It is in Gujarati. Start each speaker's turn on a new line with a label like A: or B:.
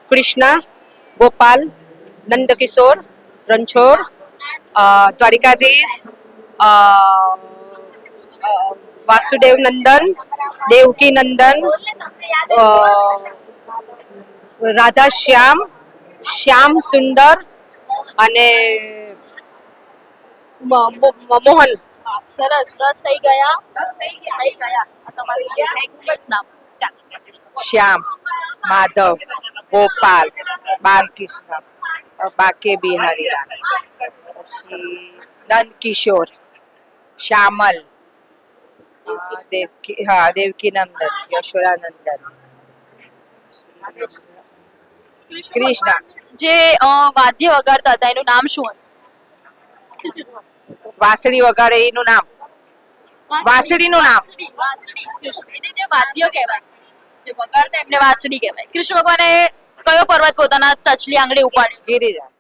A: કૃષ્ણ, ગોપાલ, નંદકિશોર, રણછોડ, દ્વારિકાધીશ, અ, અ, વાસુદેવ નંદન, દેવકી નંદન, રાધા શ્યામ, શ્યામ સુંદર અને મોહન.
B: સરસ 10 થઈ ગયા. થઈ ગયા. આ તમારું બસ નામ. ચાલો.
C: શ્યામ, માધવ, ગોપાલ, બાલકૃષ્ણ, બાકે બિહારી રામ, પછી નંદકિશોર, શ્યામલ, દેવકી નંદન, યશોદાનંદન, કૃષ્ણ.
B: જે વાદ્ય વગાડતા હતા એનું નામ શું હતું?
C: વાંસળી વગાડે એનું નામ, વાંસળીનું નામ
B: વાંસળી જ કૃષ્ણ. એને જે વાદ્ય કહેવાય, જે વગાડતા એમને વાંસળી કહેવાય. કૃષ્ણ ભગવાને કયો પર્વત પોતાના તચલી આંગળી ઉપાડ્યો?
C: ગિરિરાજ.